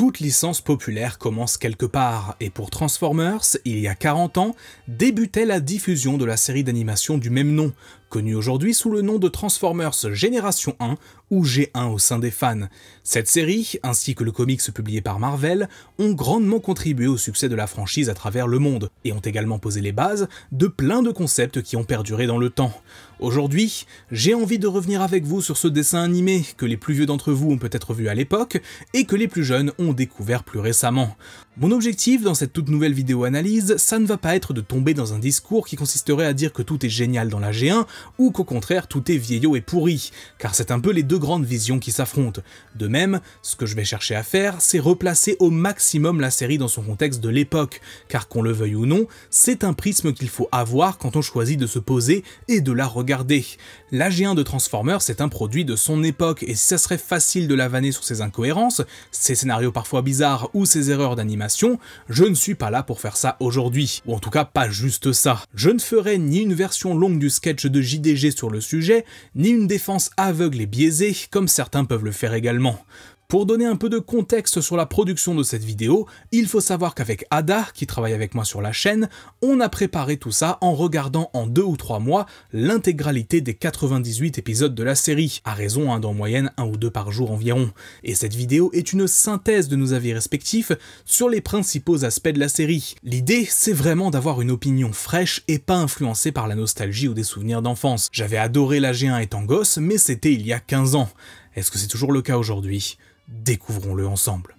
Toute licence populaire commence quelque part, et pour Transformers, il y a 40 ans, débutait la diffusion de la série d'animation du même nom, connue aujourd'hui sous le nom de Transformers Génération 1 ou G1 au sein des fans. Cette série, ainsi que le comics publié par Marvel, ont grandement contribué au succès de la franchise à travers le monde, et ont également posé les bases de plein de concepts qui ont perduré dans le temps. Aujourd'hui, j'ai envie de revenir avec vous sur ce dessin animé que les plus vieux d'entre vous ont peut-être vu à l'époque, et que les plus jeunes ont découvert plus récemment. Mon objectif dans cette toute nouvelle vidéo analyse, ça ne va pas être de tomber dans un discours qui consisterait à dire que tout est génial dans la G1, ou qu'au contraire tout est vieillot et pourri, car c'est un peu les deux grandes visions qui s'affrontent. De même, ce que je vais chercher à faire, c'est replacer au maximum la série dans son contexte de l'époque, car qu'on le veuille ou non, c'est un prisme qu'il faut avoir quand on choisit de se poser et de la regarder. La G1 de Transformers c'est un produit de son époque, et si ça serait facile de la vanner sur ses incohérences, ses scénarios parfois bizarres ou ses erreurs d'animation, je ne suis pas là pour faire ça aujourd'hui, ou en tout cas pas juste ça. Je ne ferai ni une version longue du sketch de JDG sur le sujet, ni une défense aveugle et biaisée, comme certains peuvent le faire également. Pour donner un peu de contexte sur la production de cette vidéo, il faut savoir qu'avec Ada, qui travaille avec moi sur la chaîne, on a préparé tout ça en regardant en 2 ou 3 mois l'intégralité des 98 épisodes de la série, à raison d'en moyenne 1 ou 2 par jour environ. Et cette vidéo est une synthèse de nos avis respectifs sur les principaux aspects de la série. L'idée, c'est vraiment d'avoir une opinion fraîche et pas influencée par la nostalgie ou des souvenirs d'enfance. J'avais adoré la G1 étant gosse, mais c'était il y a 15 ans. Est-ce que c'est toujours le cas aujourd'hui ? Découvrons-le ensemble.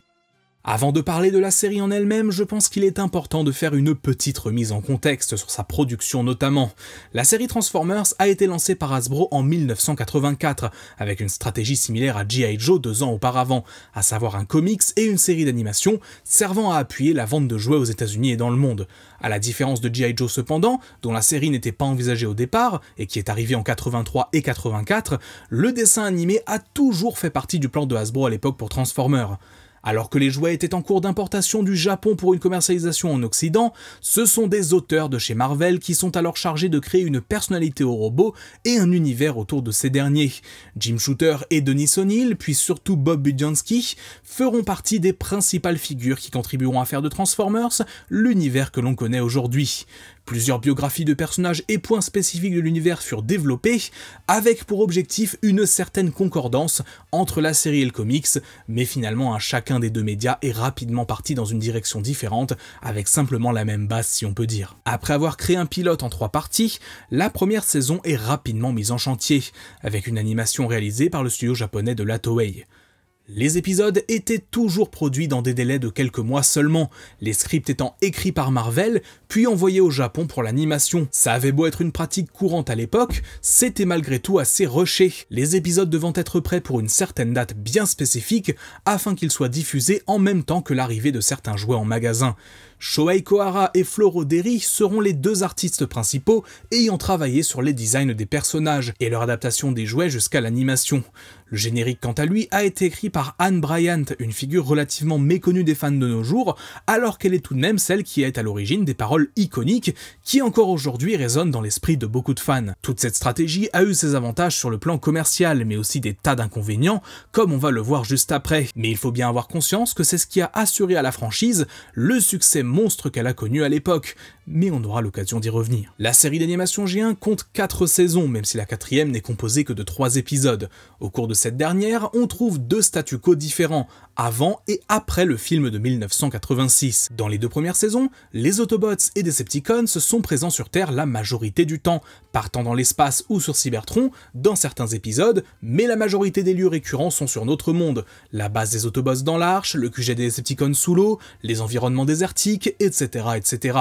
Avant de parler de la série en elle-même, je pense qu'il est important de faire une petite remise en contexte sur sa production notamment. La série Transformers a été lancée par Hasbro en 1984, avec une stratégie similaire à G.I. Joe 2 ans auparavant, à savoir un comics et une série d'animation servant à appuyer la vente de jouets aux États-Unis et dans le monde. À la différence de G.I. Joe cependant, dont la série n'était pas envisagée au départ, et qui est arrivée en 83 et 84, le dessin animé a toujours fait partie du plan de Hasbro à l'époque pour Transformers. Alors que les jouets étaient en cours d'importation du Japon pour une commercialisation en Occident, ce sont des auteurs de chez Marvel qui sont alors chargés de créer une personnalité aux robots et un univers autour de ces derniers. Jim Shooter et Dennis O'Neil, puis surtout Bob Budiansky, feront partie des principales figures qui contribueront à faire de Transformers l'univers que l'on connaît aujourd'hui. Plusieurs biographies de personnages et points spécifiques de l'univers furent développés, avec pour objectif une certaine concordance entre la série et le comics, mais finalement chacun des deux médias est rapidement parti dans une direction différente, avec simplement la même base si on peut dire. Après avoir créé un pilote en 3 parties, la première saison est rapidement mise en chantier, avec une animation réalisée par le studio japonais de la Toei. Les épisodes étaient toujours produits dans des délais de quelques mois seulement, les scripts étant écrits par Marvel, puis envoyés au Japon pour l'animation. Ça avait beau être une pratique courante à l'époque, c'était malgré tout assez rushé, les épisodes devant être prêts pour une certaine date bien spécifique, afin qu'ils soient diffusés en même temps que l'arrivée de certains jouets en magasin. Shohei Kohara et Floro Dery seront les deux artistes principaux ayant travaillé sur les designs des personnages et leur adaptation des jouets jusqu'à l'animation. Le générique quant à lui a été écrit par Anne Bryant, une figure relativement méconnue des fans de nos jours, alors qu'elle est tout de même celle qui est à l'origine des paroles iconiques qui encore aujourd'hui résonnent dans l'esprit de beaucoup de fans. Toute cette stratégie a eu ses avantages sur le plan commercial, mais aussi des tas d'inconvénients, comme on va le voir juste après. Mais il faut bien avoir conscience que c'est ce qui a assuré à la franchise le succès monstre qu'elle a connu à l'époque, mais on aura l'occasion d'y revenir. La série d'animation G1 compte 4 saisons, même si la 4e n'est composée que de 3 épisodes. Au cours de cette dernière, on trouve 2 statu quo différents, avant et après le film de 1986. Dans les 2 premières saisons, les Autobots et Decepticons sont présents sur Terre la majorité du temps, partant dans l'espace ou sur Cybertron dans certains épisodes, mais la majorité des lieux récurrents sont sur notre monde. La base des Autobots dans l'Arche, le QG des Decepticons sous l'eau, les environnements désertiques, etc., etc.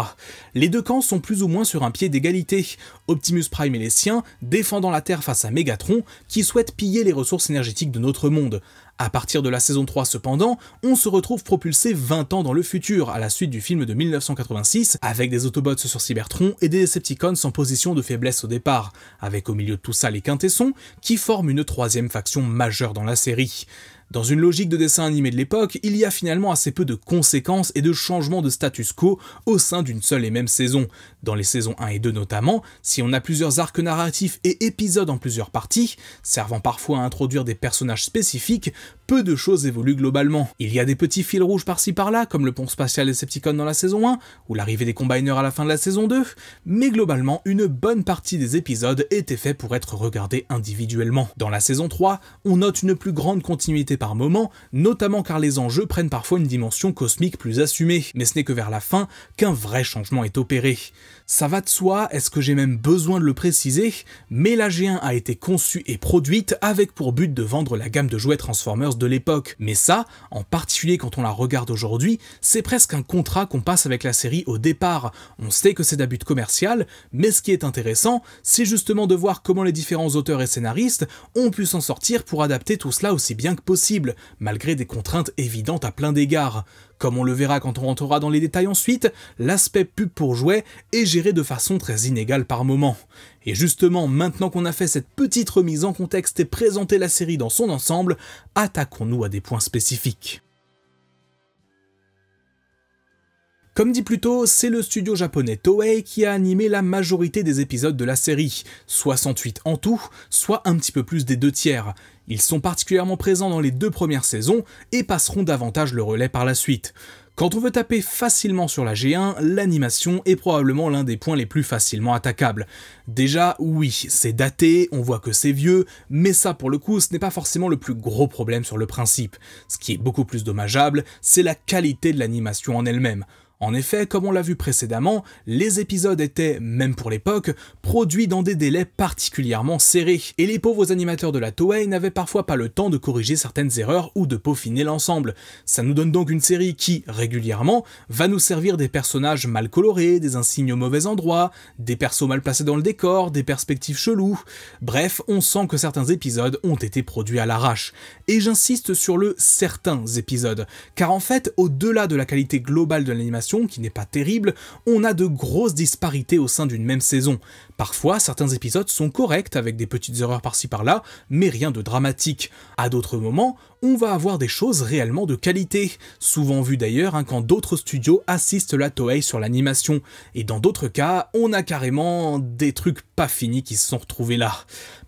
Les deux camps sont plus ou moins sur un pied d'égalité, Optimus Prime et les siens défendant la Terre face à Megatron, qui souhaite piller les ressources énergétiques de notre monde. À partir de la saison 3 cependant, on se retrouve propulsé 20 ans dans le futur, à la suite du film de 1986, avec des Autobots sur Cybertron et des Decepticons en position de faiblesse au départ, avec au milieu de tout ça les Quintessons, qui forment une 3e faction majeure dans la série. Dans une logique de dessin animé de l'époque, il y a finalement assez peu de conséquences et de changements de status quo au sein d'une seule et même saison. Dans les saisons 1 et 2 notamment, si on a plusieurs arcs narratifs et épisodes en plusieurs parties, servant parfois à introduire des personnages spécifiques, peu de choses évoluent globalement. Il y a des petits fils rouges par-ci par-là, comme le pont spatial Decepticon dans la saison 1, ou l'arrivée des Combiners à la fin de la saison 2, mais globalement, une bonne partie des épisodes étaient faits pour être regardés individuellement. Dans la saison 3, on note une plus grande continuité par moment, notamment car les enjeux prennent parfois une dimension cosmique plus assumée, mais ce n'est que vers la fin qu'un vrai changement est opéré. Ça va de soi, est-ce que j'ai même besoin de le préciser, mais la G1 a été conçue et produite avec pour but de vendre la gamme de jouets Transformers de l'époque. Mais ça, en particulier quand on la regarde aujourd'hui, c'est presque un contrat qu'on passe avec la série au départ. On sait que c'est d'un but commercial, mais ce qui est intéressant, c'est justement de voir comment les différents auteurs et scénaristes ont pu s'en sortir pour adapter tout cela aussi bien que possible, malgré des contraintes évidentes à plein d'égards. Comme on le verra quand on rentrera dans les détails ensuite, l'aspect pub pour jouets est géré de façon très inégale par moment. Et justement, maintenant qu'on a fait cette petite remise en contexte et présenté la série dans son ensemble, attaquons-nous à des points spécifiques. Comme dit plus tôt, c'est le studio japonais Toei qui a animé la majorité des épisodes de la série, 68 en tout, soit un petit peu plus des 2/3. Ils sont particulièrement présents dans les 2 premières saisons et passeront davantage le relais par la suite. Quand on veut taper facilement sur la G1, l'animation est probablement l'un des points les plus facilement attaquables. Déjà, oui, c'est daté, on voit que c'est vieux, mais ça pour le coup, ce n'est pas forcément le plus gros problème sur le principe. Ce qui est beaucoup plus dommageable, c'est la qualité de l'animation en elle-même. En effet, comme on l'a vu précédemment, les épisodes étaient, même pour l'époque, produits dans des délais particulièrement serrés, et les pauvres animateurs de la Toei n'avaient parfois pas le temps de corriger certaines erreurs ou de peaufiner l'ensemble. Ça nous donne donc une série qui, régulièrement, va nous servir des personnages mal colorés, des insignes au mauvais endroit, des persos mal placés dans le décor, des perspectives cheloues. Bref, on sent que certains épisodes ont été produits à l'arrache. Et j'insiste sur le certains épisodes, car en fait, au-delà de la qualité globale de l'animation, qui n'est pas terrible, on a de grosses disparités au sein d'une même saison. Parfois, certains épisodes sont corrects avec des petites erreurs par-ci par-là, mais rien de dramatique. À d'autres moments, on va avoir des choses réellement de qualité, souvent vues d'ailleurs quand d'autres studios assistent la Toei sur l'animation, et dans d'autres cas, on a carrément des trucs pas finis qui se sont retrouvés là.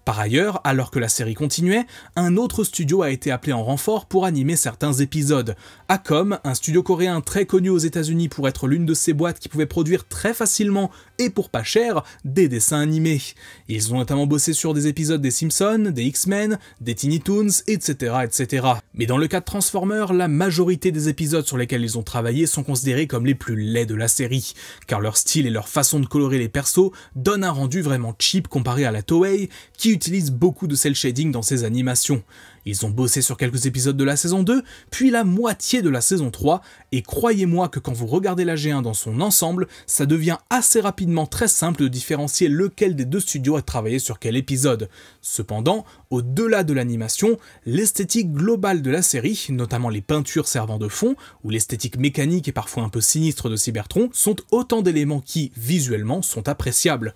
Par ailleurs, alors que la série continuait, un autre studio a été appelé en renfort pour animer certains épisodes. Acom, un studio coréen très connu aux États-Unis pour être l'une de ces boîtes qui pouvait produire très facilement et pour pas cher des dessins animés. Ils ont notamment bossé sur des épisodes des Simpsons, des X-Men, des Tiny Toons, etc., etc. Mais dans le cas de Transformers, la majorité des épisodes sur lesquels ils ont travaillé sont considérés comme les plus laids de la série, car leur style et leur façon de colorer les persos donnent un rendu vraiment cheap comparé à la Toei, qui utilise beaucoup de cel shading dans ses animations. Ils ont bossé sur quelques épisodes de la saison 2, puis la moitié de la saison 3, et croyez-moi que quand vous regardez la G1 dans son ensemble, ça devient assez rapidement très simple de différencier lequel des deux studios a travaillé sur quel épisode. Cependant, au-delà de l'animation, l'esthétique globale de la série, notamment les peintures servant de fond, ou l'esthétique mécanique et parfois un peu sinistre de Cybertron, sont autant d'éléments qui, visuellement, sont appréciables.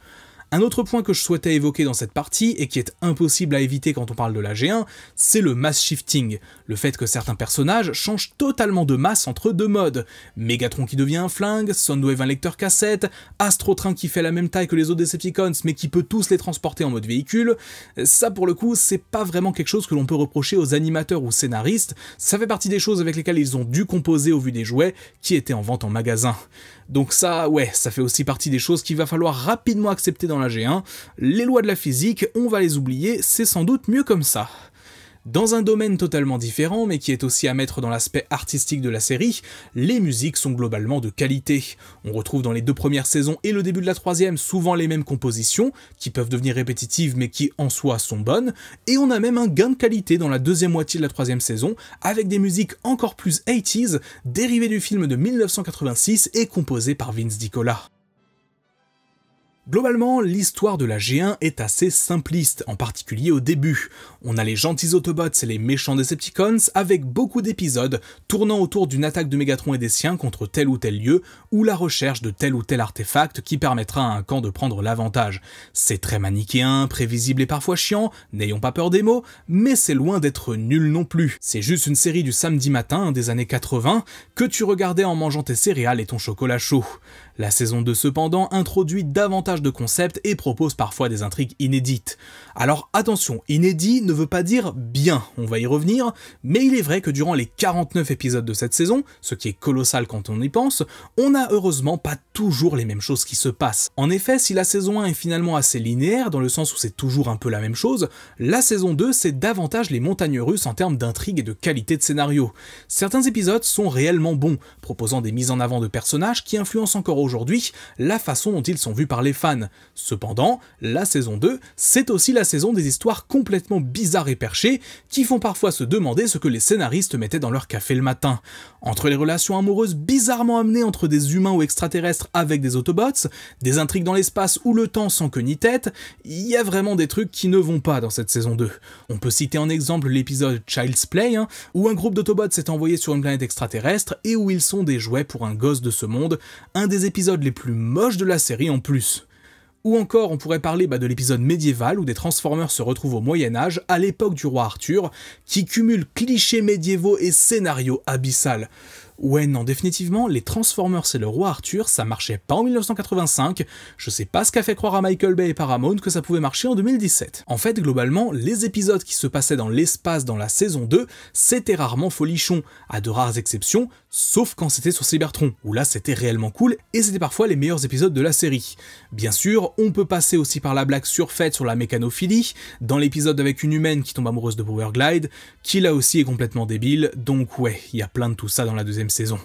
Un autre point que je souhaitais évoquer dans cette partie, et qui est impossible à éviter quand on parle de la G1, c'est le mass shifting, le fait que certains personnages changent totalement de masse entre deux modes. Megatron qui devient un flingue, Soundwave un lecteur cassette, Astrotrain qui fait la même taille que les autres Decepticons mais qui peut tous les transporter en mode véhicule. Ça pour le coup, c'est pas vraiment quelque chose que l'on peut reprocher aux animateurs ou scénaristes, ça fait partie des choses avec lesquelles ils ont dû composer au vu des jouets qui étaient en vente en magasin. Donc ça, ouais, ça fait aussi partie des choses qu'il va falloir rapidement accepter dans la G1. Les lois de la physique, on va les oublier, c'est sans doute mieux comme ça. Dans un domaine totalement différent, mais qui est aussi à mettre dans l'aspect artistique de la série, les musiques sont globalement de qualité. On retrouve dans les 2 premières saisons et le début de la 3e souvent les mêmes compositions, qui peuvent devenir répétitives mais qui en soi sont bonnes, et on a même un gain de qualité dans la 2e moitié de la 3e saison, avec des musiques encore plus 80s, dérivées du film de 1986 et composées par Vince DiCola. Globalement, l'histoire de la G1 est assez simpliste, en particulier au début. On a les gentils Autobots et les méchants Decepticons, avec beaucoup d'épisodes tournant autour d'une attaque de Megatron et des siens contre tel ou tel lieu, ou la recherche de tel ou tel artefact qui permettra à un camp de prendre l'avantage. C'est très manichéen, prévisible et parfois chiant, n'ayons pas peur des mots, mais c'est loin d'être nul non plus. C'est juste une série du samedi matin des années 80 que tu regardais en mangeant tes céréales et ton chocolat chaud. La saison 2 cependant introduit davantage davantage de concepts et propose parfois des intrigues inédites. Alors attention, inédit ne veut pas dire bien, on va y revenir, mais il est vrai que durant les 49 épisodes de cette saison, ce qui est colossal quand on y pense, on n'a heureusement pas toujours les mêmes choses qui se passent. En effet, si la saison 1 est finalement assez linéaire, dans le sens où c'est toujours un peu la même chose, la saison 2 c'est davantage les montagnes russes en termes d'intrigue et de qualité de scénario. Certains épisodes sont réellement bons, proposant des mises en avant de personnages qui influencent encore aujourd'hui la façon dont ils sont vus par les fans. Cependant, la saison 2, c'est aussi la saison des histoires complètement bizarres et perchées qui font parfois se demander ce que les scénaristes mettaient dans leur café le matin. Entre les relations amoureuses bizarrement amenées entre des humains ou extraterrestres avec des Autobots, des intrigues dans l'espace où le temps sans queue ni tête, il y a vraiment des trucs qui ne vont pas dans cette saison 2. On peut citer en exemple l'épisode Child's Play, où un groupe d'Autobots s'est envoyé sur une planète extraterrestre et où ils sont des jouets pour un gosse de ce monde, un des épisodes les plus moches de la série en plus. Ou encore, on pourrait parler de l'épisode médiéval où des Transformers se retrouvent au Moyen-Âge, à l'époque du roi Arthur, qui cumule clichés médiévaux et scénarios abyssal. Ouais non, définitivement, les Transformers et le roi Arthur, ça marchait pas en 1985, je sais pas ce qu'a fait croire à Michael Bay et Paramount que ça pouvait marcher en 2017. En fait, globalement, les épisodes qui se passaient dans l'espace dans la saison 2, c'était rarement folichon, à de rares exceptions, sauf quand c'était sur Cybertron, où là c'était réellement cool, et c'était parfois les meilleurs épisodes de la série. Bien sûr, on peut passer aussi par la blague surfaite sur la mécanophilie, dans l'épisode avec une humaine qui tombe amoureuse de Powerglide, qui là aussi est complètement débile, donc ouais, il y a plein de tout ça dans la deuxième saison.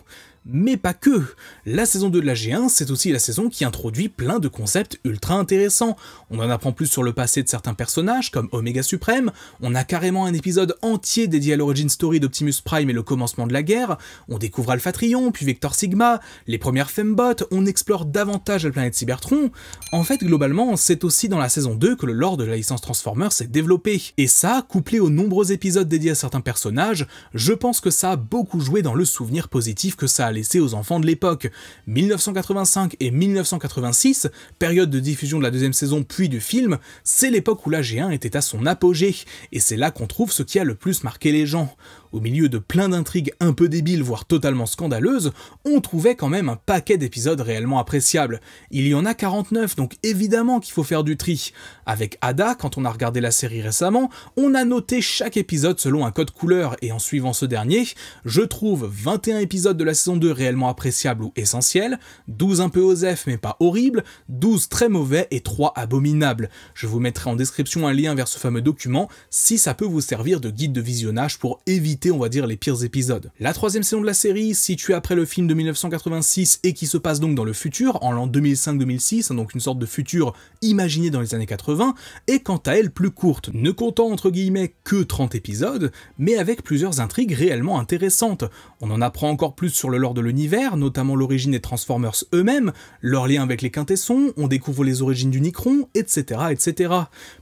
Mais pas que. La saison 2 de la G1, c'est aussi la saison qui introduit plein de concepts ultra intéressants. On en apprend plus sur le passé de certains personnages, comme Omega Supreme, on a carrément un épisode entier dédié à l'origin story d'Optimus Prime et le commencement de la guerre, on découvre Alpha Trion, puis Vector Sigma, les premières fembots, on explore davantage la planète Cybertron. En fait, globalement, c'est aussi dans la saison 2 que le lore de la licence Transformers s'est développé. Et ça, couplé aux nombreux épisodes dédiés à certains personnages, je pense que ça a beaucoup joué dans le souvenir positif que ça a laissé aux enfants de l'époque. 1985 et 1986, période de diffusion de la deuxième saison puis du film, c'est l'époque où la G1 était à son apogée, et c'est là qu'on trouve ce qui a le plus marqué les gens. Au milieu de plein d'intrigues un peu débiles, voire totalement scandaleuses, on trouvait quand même un paquet d'épisodes réellement appréciables. Il y en a 49, donc évidemment qu'il faut faire du tri. Avec Ada, quand on a regardé la série récemment, on a noté chaque épisode selon un code couleur, et en suivant ce dernier, je trouve 21 épisodes de la saison 2 réellement appréciables ou essentiels, 12 un peu osef mais pas horribles, 12 très mauvais et 3 abominables. Je vous mettrai en description un lien vers ce fameux document, si ça peut vous servir de guide de visionnage pour éviter, on va dire, les pires épisodes. La troisième saison de la série, située après le film de 1986 et qui se passe donc dans le futur, en l'an 2005-2006, donc une sorte de futur imaginé dans les années 80, est quant à elle plus courte, ne comptant entre guillemets que 30 épisodes, mais avec plusieurs intrigues réellement intéressantes. On en apprend encore plus sur le lore de l'univers, notamment l'origine des Transformers eux-mêmes, leur lien avec les quintessons, on découvre les origines du Nikron, etc., etc.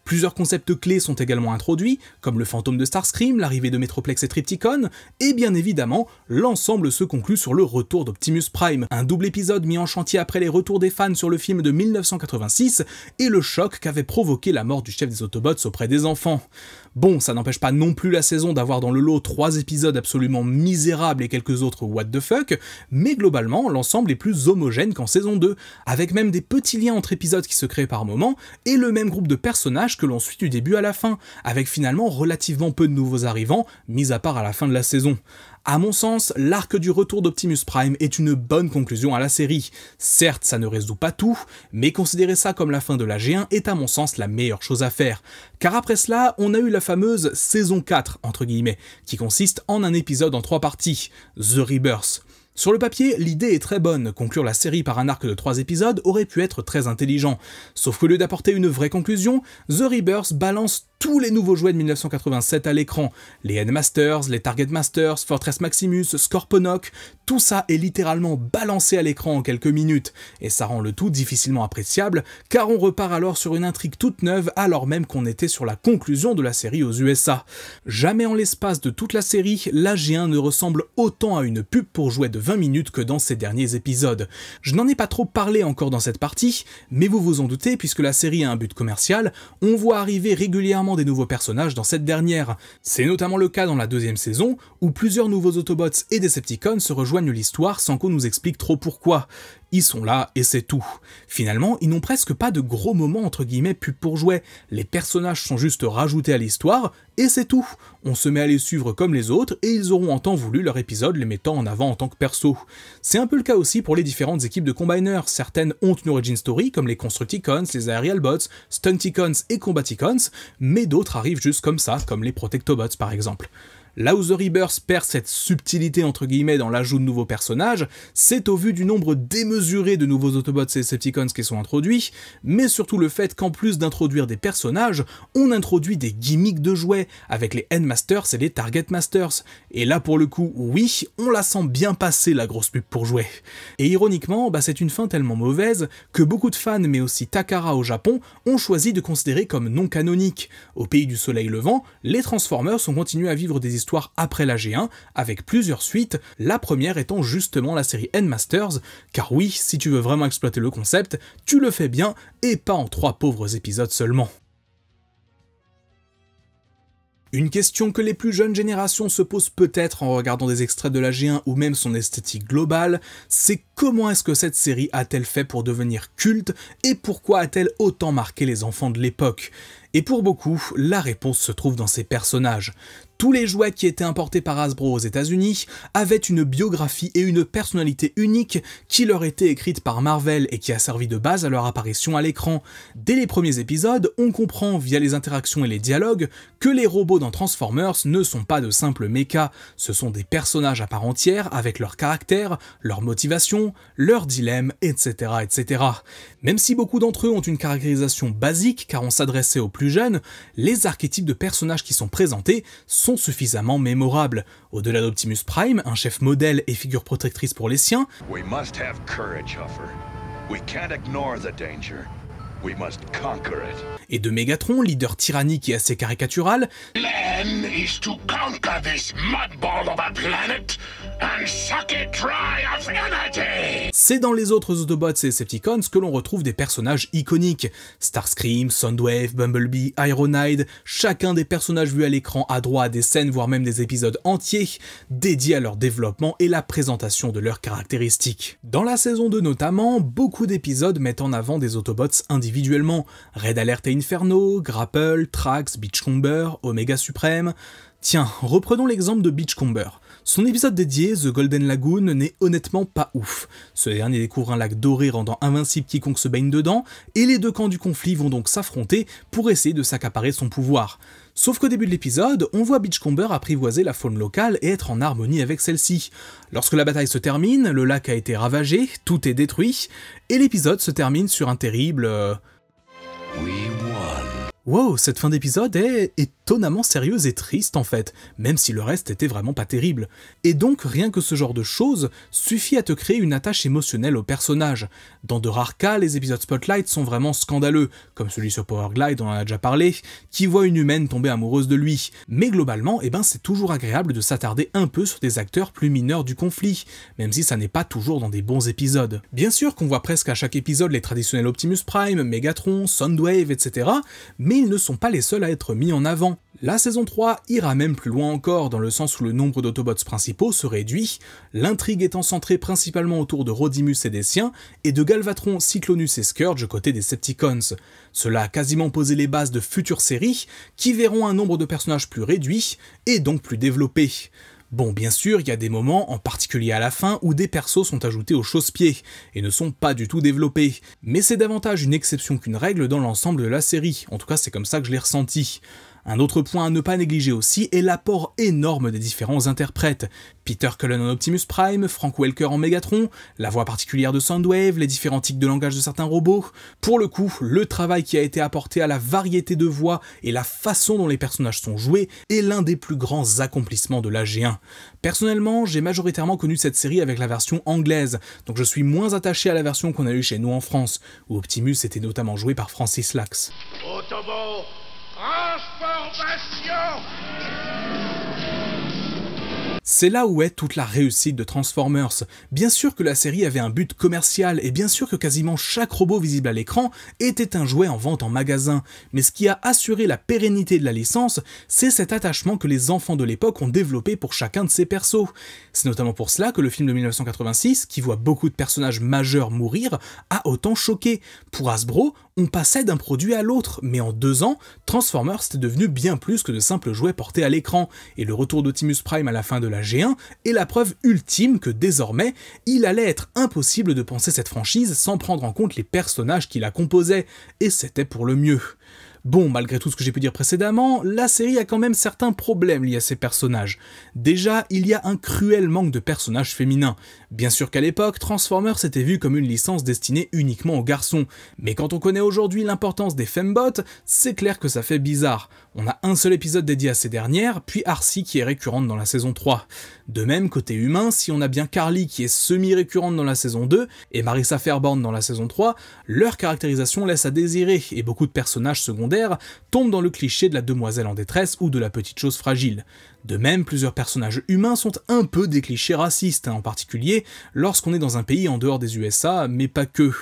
Plusieurs concepts clés sont également introduits, comme le fantôme de Starscream, l'arrivée de Metroplex et Trypticon, et bien évidemment, l'ensemble se conclut sur le retour d'Optimus Prime, un double épisode mis en chantier après les retours des fans sur le film de 1986 et le choc qu'avait provoqué la mort du chef des Autobots auprès des enfants. Bon, ça n'empêche pas non plus la saison d'avoir dans le lot 3 épisodes absolument misérables et quelques autres what the fuck, mais globalement, l'ensemble est plus homogène qu'en saison 2, avec même des petits liens entre épisodes qui se créent par moments, et le même groupe de personnages que l'on suit du début à la fin, avec finalement relativement peu de nouveaux arrivants, mis à part à la fin de la saison. À mon sens, l'arc du retour d'Optimus Prime est une bonne conclusion à la série. Certes, ça ne résout pas tout, mais considérer ça comme la fin de la G1 est à mon sens la meilleure chose à faire. Car après cela, on a eu la fameuse saison 4, entre guillemets, qui consiste en un épisode en 3 parties, The Rebirth. Sur le papier, l'idée est très bonne, conclure la série par un arc de 3 épisodes aurait pu être très intelligent. Sauf qu'au lieu d'apporter une vraie conclusion, The Rebirth balance tous les nouveaux jouets de 1987 à l'écran. Les Headmasters, les Target Masters, Fortress Maximus, Scorponok, tout ça est littéralement balancé à l'écran en quelques minutes, et ça rend le tout difficilement appréciable, car on repart alors sur une intrigue toute neuve alors même qu'on était sur la conclusion de la série aux USA. Jamais en l'espace de toute la série, la G1 ne ressemble autant à une pub pour jouets de 20 minutes que dans ces derniers épisodes. Je n'en ai pas trop parlé encore dans cette partie, mais vous vous en doutez, puisque la série a un but commercial, on voit arriver régulièrement des nouveaux personnages dans cette dernière. C'est notamment le cas dans la deuxième saison, où plusieurs nouveaux Autobots et Decepticons se rejoignent l'histoire sans qu'on nous explique trop pourquoi. ils sont là et c'est tout. Finalement, ils n'ont presque pas de gros moments entre guillemets pub pour jouets, les personnages sont juste rajoutés à l'histoire, et c'est tout. On se met à les suivre comme les autres, et ils auront en temps voulu leur épisode les mettant en avant en tant que perso. C'est un peu le cas aussi pour les différentes équipes de Combiner, certaines ont une origin story comme les Constructicons, les Aerial Bots, Stunticons et Combaticons, mais d'autres arrivent juste comme ça, comme les Protectobots par exemple. Là où The Rebirth perd cette subtilité entre guillemets dans l'ajout de nouveaux personnages, c'est au vu du nombre démesuré de nouveaux Autobots et Decepticons qui sont introduits, mais surtout le fait qu'en plus d'introduire des personnages, on introduit des gimmicks de jouets, avec les Endmasters et les Target Masters. Et là pour le coup, oui, on la sent bien passer la grosse pub pour jouets. Et ironiquement, c'est une fin tellement mauvaise que beaucoup de fans, mais aussi Takara au Japon, ont choisi de considérer comme non canonique. Au pays du soleil levant, les Transformers ont continué à vivre des histoires après la G1, avec plusieurs suites, la première étant justement la série Endmasters, car oui, si tu veux vraiment exploiter le concept, tu le fais bien, et pas en 3 pauvres épisodes seulement. Une question que les plus jeunes générations se posent peut-être en regardant des extraits de la G1 ou même son esthétique globale, c'est comment est-ce que cette série a-t-elle fait pour devenir culte et pourquoi a-t-elle autant marqué les enfants de l'époque? Et pour beaucoup, la réponse se trouve dans ses personnages. Tous les jouets qui étaient importés par Hasbro aux États-Unis avaient une biographie et une personnalité unique qui leur était écrite par Marvel et qui a servi de base à leur apparition à l'écran. Dès les premiers épisodes, on comprend via les interactions et les dialogues que les robots dans Transformers ne sont pas de simples mechas, ce sont des personnages à part entière avec leur caractère, leur motivation, leurs dilemmes, etc., etc. Même si beaucoup d'entre eux ont une caractérisation basique car on s'adressait aux plus jeunes, les archétypes de personnages qui sont présentés sont suffisamment mémorables. Au-delà d'Optimus Prime, un chef modèle et figure protectrice pour les siens, We must have courage, Huffer. We can't ignore the danger. We must conquer it. Et de Megatron, leader tyrannique et assez caricatural, Plan is to conquer this mudball of a planet and suck it dry of energy. c'est dans les autres Autobots et Decepticons que l'on retrouve des personnages iconiques. Starscream, Soundwave, Bumblebee, Ironhide, chacun des personnages vus à l'écran a droit à des scènes voire même des épisodes entiers dédiés à leur développement et la présentation de leurs caractéristiques. Dans la saison 2 notamment, beaucoup d'épisodes mettent en avant des Autobots individuellement. Red Alert et Inferno, Grapple, Trax, Beachcomber, Omega Suprême... Tiens, reprenons l'exemple de Beachcomber. Son épisode dédié, The Golden Lagoon, n'est honnêtement pas ouf. Ce dernier découvre un lac doré rendant invincible quiconque se baigne dedans, et les deux camps du conflit vont donc s'affronter pour essayer de s'accaparer son pouvoir. Sauf qu'au début de l'épisode, on voit Beachcomber apprivoiser la faune locale et être en harmonie avec celle-ci. Lorsque la bataille se termine, le lac a été ravagé, tout est détruit, et l'épisode se termine sur un terrible... We won. Wow, cette fin d'épisode est étonnamment sérieuse et triste en fait, même si le reste était vraiment pas terrible. Et donc rien que ce genre de choses suffit à te créer une attache émotionnelle au personnage. Dans de rares cas, les épisodes Spotlight sont vraiment scandaleux, comme celui sur Powerglide, on en a déjà parlé, qui voit une humaine tomber amoureuse de lui. Mais globalement, c'est toujours agréable de s'attarder un peu sur des acteurs plus mineurs du conflit, même si ça n'est pas toujours dans des bons épisodes. Bien sûr qu'on voit presque à chaque épisode les traditionnels Optimus Prime, Megatron, Soundwave, etc., mais ils ne sont pas les seuls à être mis en avant. La saison 3 ira même plus loin encore, dans le sens où le nombre d'Autobots principaux se réduit, l'intrigue étant centrée principalement autour de Rodimus et des siens, et de Galvatron, Cyclonus et Scourge côté des Decepticons. Cela a quasiment posé les bases de futures séries, qui verront un nombre de personnages plus réduit, et donc plus développés. Bon, bien sûr, il y a des moments, en particulier à la fin, où des persos sont ajoutés au chausse-pied, et ne sont pas du tout développés. Mais c'est davantage une exception qu'une règle dans l'ensemble de la série, en tout cas c'est comme ça que je l'ai ressenti. Un autre point à ne pas négliger aussi est l'apport énorme des différents interprètes. Peter Cullen en Optimus Prime, Frank Welker en Megatron, la voix particulière de Soundwave, les différents tics de langage de certains robots. Pour le coup, le travail qui a été apporté à la variété de voix et la façon dont les personnages sont joués est l'un des plus grands accomplissements de la G1. Personnellement, j'ai majoritairement connu cette série avec la version anglaise, donc je suis moins attaché à la version qu'on a eue chez nous en France, où Optimus était notamment joué par Francis Lax. Autobot, transformation! C'est là où est toute la réussite de Transformers. Bien sûr que la série avait un but commercial, et bien sûr que quasiment chaque robot visible à l'écran était un jouet en vente en magasin, mais ce qui a assuré la pérennité de la licence, c'est cet attachement que les enfants de l'époque ont développé pour chacun de ces persos. C'est notamment pour cela que le film de 1986, qui voit beaucoup de personnages majeurs mourir, a autant choqué. Pour Hasbro, on passait d'un produit à l'autre, mais en 2 ans, Transformers était devenu bien plus que de simples jouets portés à l'écran, et le retour d'Optimus Prime à la fin de la G1 est la preuve ultime que désormais, il allait être impossible de penser cette franchise sans prendre en compte les personnages qui la composaient, et c'était pour le mieux. Bon, malgré tout ce que j'ai pu dire précédemment, la série a quand même certains problèmes liés à ses personnages. Déjà, il y a un cruel manque de personnages féminins. Bien sûr qu'à l'époque, Transformers était vu comme une licence destinée uniquement aux garçons, mais quand on connaît aujourd'hui l'importance des fembots, c'est clair que ça fait bizarre. On a un seul épisode dédié à ces dernières, puis Arcee qui est récurrente dans la saison 3. De même, côté humain, si on a bien Carly qui est semi-récurrente dans la saison 2, et Marissa Fairbairn dans la saison 3, leur caractérisation laisse à désirer, et beaucoup de personnages secondaires tombent dans le cliché de la demoiselle en détresse ou de la petite chose fragile. De même, plusieurs personnages humains sont un peu des clichés racistes, en particulier lorsqu'on est dans un pays en dehors des USA, mais pas que.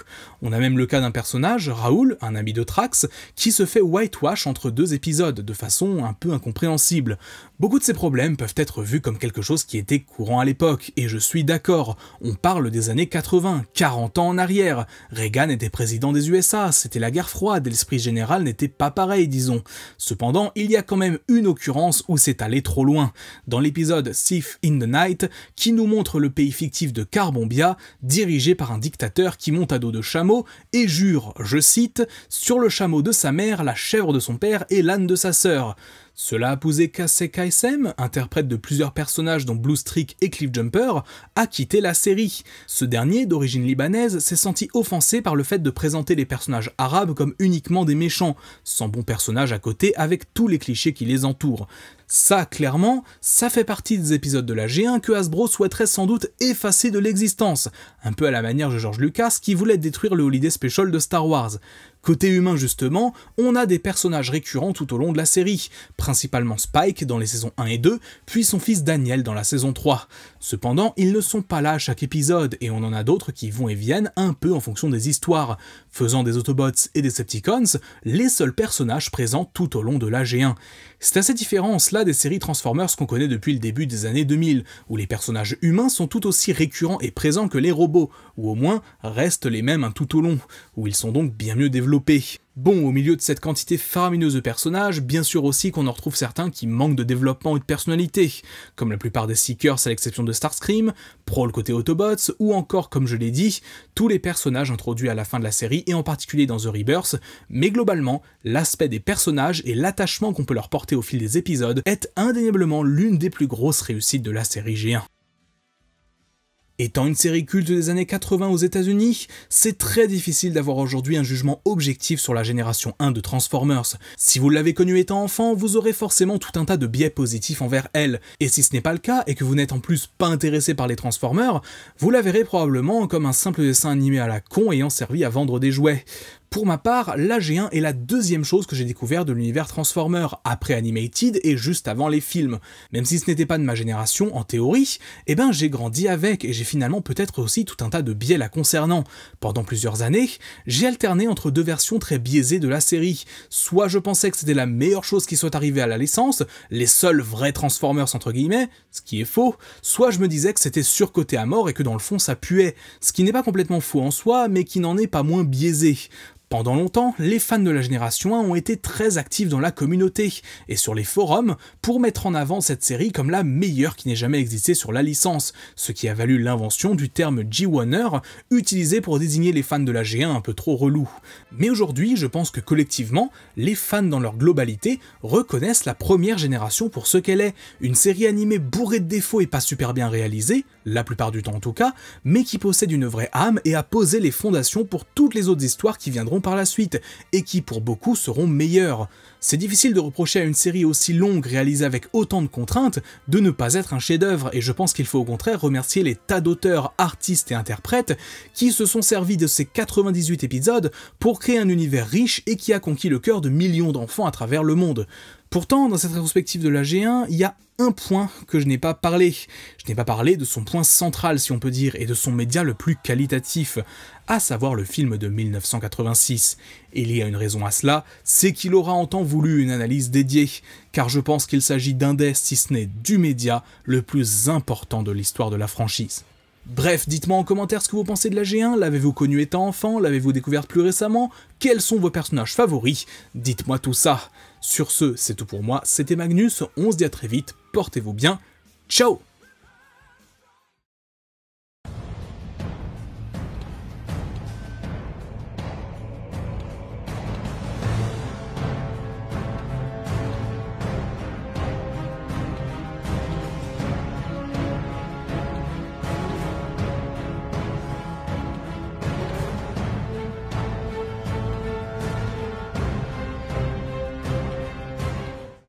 On a même le cas d'un personnage, Raoul, un ami de Trax, qui se fait whitewash entre 2 épisodes, de façon un peu incompréhensible. Beaucoup de ces problèmes peuvent être vus comme quelque chose qui était courant à l'époque, et je suis d'accord, on parle des années 80, 40 ans en arrière, Reagan était président des USA, c'était la guerre froide, et l'esprit général n'était pas pareil, disons. Cependant, il y a quand même une occurrence où c'est allé trop loin, dans l'épisode Thief in the Night, qui nous montre le pays fictif de Carbombia, dirigé par un dictateur qui monte à dos de chameau et jure, je cite, « sur le chameau de sa mère, la chèvre de son père et l'âne de sa sœur ». Cela a poussé Casey Kasem, interprète de plusieurs personnages dont Blue Streak et Cliffjumper, à quitter la série. Ce dernier, d'origine libanaise, s'est senti offensé par le fait de présenter les personnages arabes comme uniquement des méchants, sans bons personnages à côté avec tous les clichés qui les entourent. Ça, clairement, ça fait partie des épisodes de la G1 que Hasbro souhaiterait sans doute effacer de l'existence, un peu à la manière de George Lucas qui voulait détruire le Holiday Special de Star Wars. Côté humain justement, on a des personnages récurrents tout au long de la série, principalement Spike dans les saisons 1 et 2, puis son fils Daniel dans la saison 3. Cependant, ils ne sont pas là à chaque épisode, et on en a d'autres qui vont et viennent un peu en fonction des histoires, faisant des Autobots et des Decepticons les seuls personnages présents tout au long de la G1. C'est assez différent en cela des séries Transformers qu'on connaît depuis le début des années 2000, où les personnages humains sont tout aussi récurrents et présents que les robots, ou au moins restent les mêmes tout au long, où ils sont donc bien mieux développés. Bon, au milieu de cette quantité faramineuse de personnages, bien sûr aussi qu'on en retrouve certains qui manquent de développement et de personnalité, comme la plupart des Seekers à l'exception de Starscream, Prowl côté Autobots, ou encore, comme je l'ai dit, tous les personnages introduits à la fin de la série, et en particulier dans The Rebirth, mais globalement, l'aspect des personnages et l'attachement qu'on peut leur porter au fil des épisodes est indéniablement l'une des plus grosses réussites de la série G1. Étant une série culte des années 80 aux États-Unis, c'est très difficile d'avoir aujourd'hui un jugement objectif sur la génération 1 de Transformers. Si vous l'avez connue étant enfant, vous aurez forcément tout un tas de biais positifs envers elle, et si ce n'est pas le cas et que vous n'êtes en plus pas intéressé par les Transformers, vous la verrez probablement comme un simple dessin animé à la con ayant servi à vendre des jouets. Pour ma part, la G1 est la deuxième chose que j'ai découvert de l'univers Transformer, après Animated et juste avant les films. Même si ce n'était pas de ma génération, en théorie, eh ben j'ai grandi avec et j'ai finalement peut-être aussi tout un tas de biais la concernant. Pendant plusieurs années, j'ai alterné entre 2 versions très biaisées de la série. Soit je pensais que c'était la meilleure chose qui soit arrivée à la licence, les seuls vrais Transformers entre guillemets, ce qui est faux, soit je me disais que c'était surcoté à mort et que dans le fond ça puait, ce qui n'est pas complètement faux en soi, mais qui n'en est pas moins biaisé. Pendant longtemps, les fans de la génération 1 ont été très actifs dans la communauté et sur les forums pour mettre en avant cette série comme la meilleure qui n'ait jamais existé sur la licence, ce qui a valu l'invention du terme G1er utilisé pour désigner les fans de la G1 un peu trop relous. Mais aujourd'hui, je pense que collectivement, les fans dans leur globalité reconnaissent la première génération pour ce qu'elle est, une série animée bourrée de défauts et pas super bien réalisée, la plupart du temps en tout cas, mais qui possède une vraie âme et a posé les fondations pour toutes les autres histoires qui viendront par la suite, et qui pour beaucoup seront meilleures. C'est difficile de reprocher à une série aussi longue réalisée avec autant de contraintes de ne pas être un chef-d'œuvre, et je pense qu'il faut au contraire remercier les tas d'auteurs, artistes et interprètes qui se sont servis de ces 98 épisodes pour créer un univers riche et qui a conquis le cœur de millions d'enfants à travers le monde. Pourtant, dans cette rétrospective de la G1, il y a un point que je n'ai pas parlé. Je n'ai pas parlé de son point central, si on peut dire, et de son média le plus qualitatif, à savoir le film de 1986. Et il y a une raison à cela, c'est qu'il aura en temps voulu une analyse dédiée, car je pense qu'il s'agit d'un des, si ce n'est du média, le plus important de l'histoire de la franchise. Bref, dites-moi en commentaire ce que vous pensez de la G1, l'avez-vous connu étant enfant, l'avez-vous découverte plus récemment, quels sont vos personnages favoris, dites-moi tout ça. Sur ce, c'est tout pour moi, c'était Magnus, on se dit à très vite, portez-vous bien, ciao!